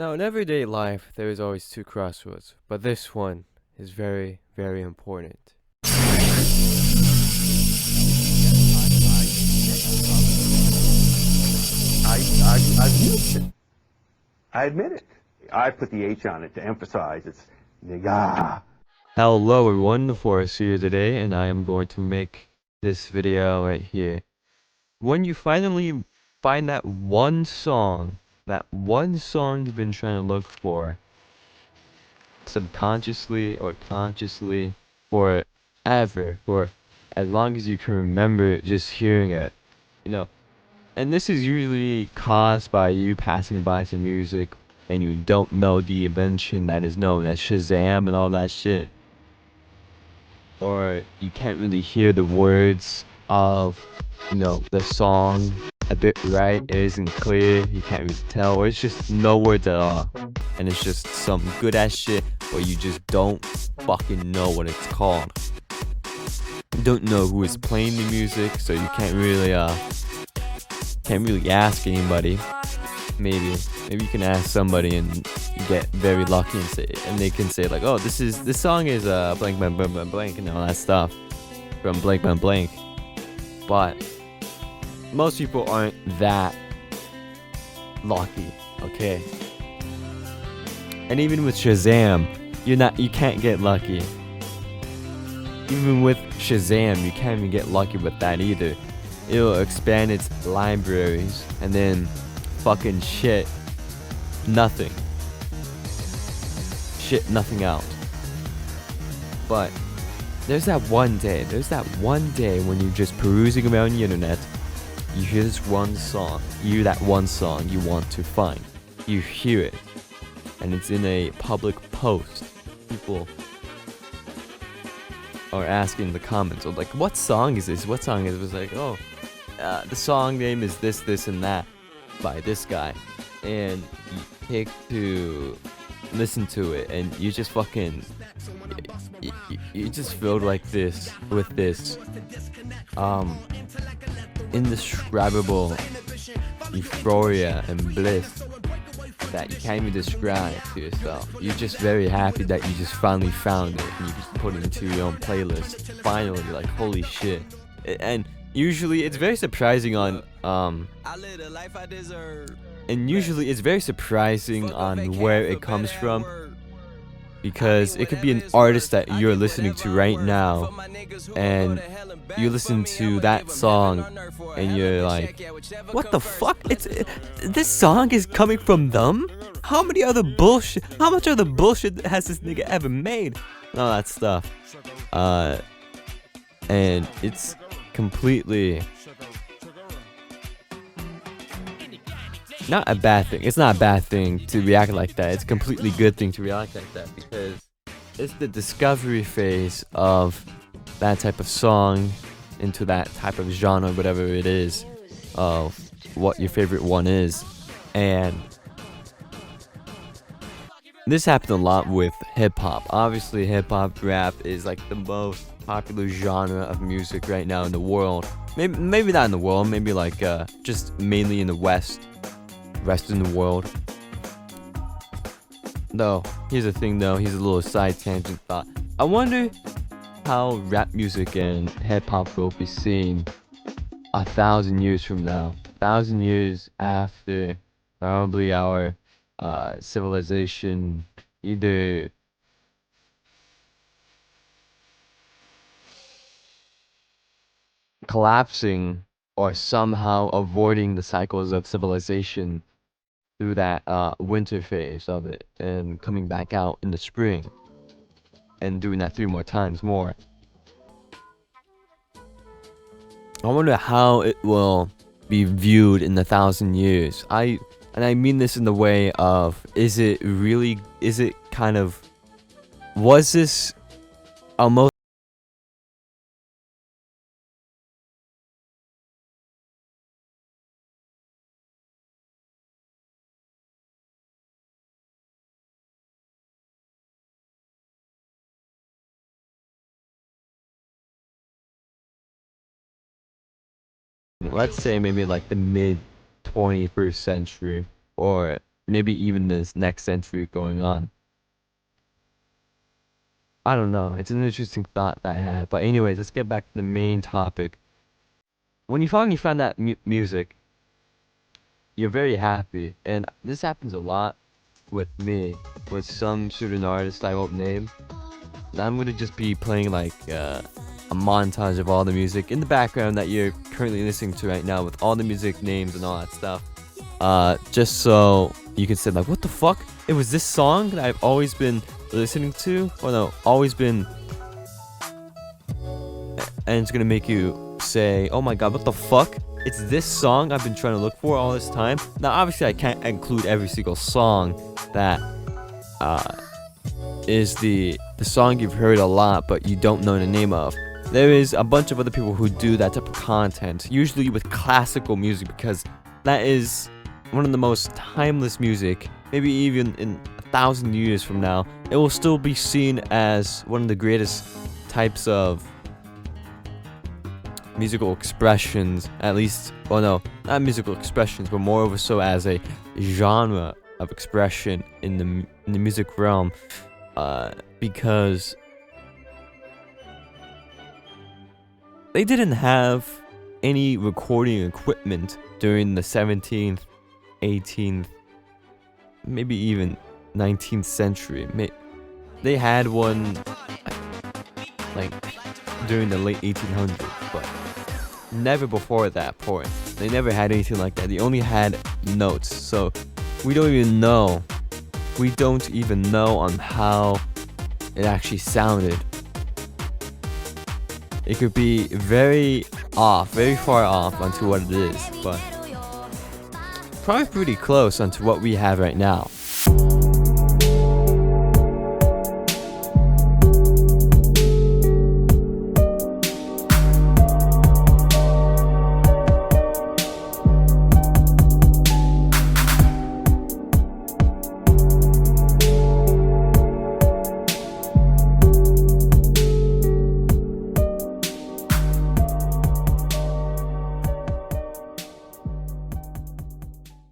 Now, in everyday life, there is always two crossroads, but this one is very, very important. I admit it. I admit it. I put the H on it to emphasize it's nigga. Hello everyone, the Forest here today, and I am going to make this video right here. When you finally find that one song you've been trying to look for, subconsciously or consciously, for as long as you can remember just hearing it, you know. And this is usually caused by you passing by some music and you don't know the invention that is known as Shazam and all that shit. Or you can't really hear the words of, the song a bit right. It isn't clear. You can't really tell, or it's just no words at all, and it's just some good ass shit, or you just don't fucking know what it's called. You don't know who is playing the music, so you can't really ask anybody. Maybe you can ask somebody and get very lucky and they can say like, oh, this song is blank blank blank blank blank and all that stuff from blank blank blank. But most people aren't that lucky, okay? And even with Shazam, you can't get lucky. Even with Shazam, you can't even get lucky with that either. It'll expand its libraries and then fucking shit nothing out. But there's that one day when you're just perusing around the internet, you hear this one song, that one song you want to find, you hear it, and it's in a public post. People are asking in the comments, or like, what song is this? What song is it? It's like, oh, the song name is this and that by this guy, and you pick to listen to it, and you just fucking you just filled like this with this indescribable euphoria and bliss that you can't even describe to yourself. You're just very happy that you just finally found it and you just put it into your own playlist. Finally, like, holy shit. And usually it's very surprising on where it comes from, because it could be an artist that you're listening to right now, and you listen to that song and you're like, what the fuck? This song is coming from them? How much other bullshit has this nigga ever made? And all that stuff. And it's completely not a bad thing. It's not a bad thing to react like that. It's a completely good thing to react like that, because it's the discovery phase of that type of song into that type of genre, whatever it is, of what your favorite one is. And this happened a lot with hip-hop. Obviously, hip-hop rap is like the most popular genre of music right now in the world. Maybe not in the world, maybe like just mainly in the Western world. Though, here's the thing though, here's a little side tangent thought. I wonder how rap music and hip-hop will be seen 1,000 years from now. 1,000 years after probably our civilization either collapsing or somehow avoiding the cycles of civilization through that winter phase of it and coming back out in the spring and doing that 3 more times more. I wonder how it will be viewed in 1,000 years. I mean this in the way of, was this almost let's say maybe like the mid 21st century, or maybe even this next century going on. I don't know. It's an interesting thought that I had. But anyways, let's get back to the main topic. When you finally find that music, you're very happy, and this happens a lot with me, with some certain artists I won't name. I'm gonna just be playing like a montage of all the music in the background that you're currently listening to right now, with all the music names and all that stuff. Just so you can say like, what the fuck? It was this song that I've always been listening to, or no, always been, and it's gonna make you say, oh my god, what the fuck? It's this song I've been trying to look for all this time. Now, obviously, I can't include every single song that is the song you've heard a lot, but you don't know the name of. There is a bunch of other people who do that type of content, usually with classical music, because that is one of the most timeless music. Maybe even in 1,000 years from now, it will still be seen as one of the greatest types of musical expressions, at least, well, no, not musical expressions, but moreover so as a genre of expression in the music realm, because they didn't have any recording equipment during the 17th, 18th, maybe even 19th century. They had one like during the late 1800s, but never before that point. They never had anything like that. They only had notes, so we don't even know on how it actually sounded. It could be very far off onto what it is, but probably pretty close onto what we have right now.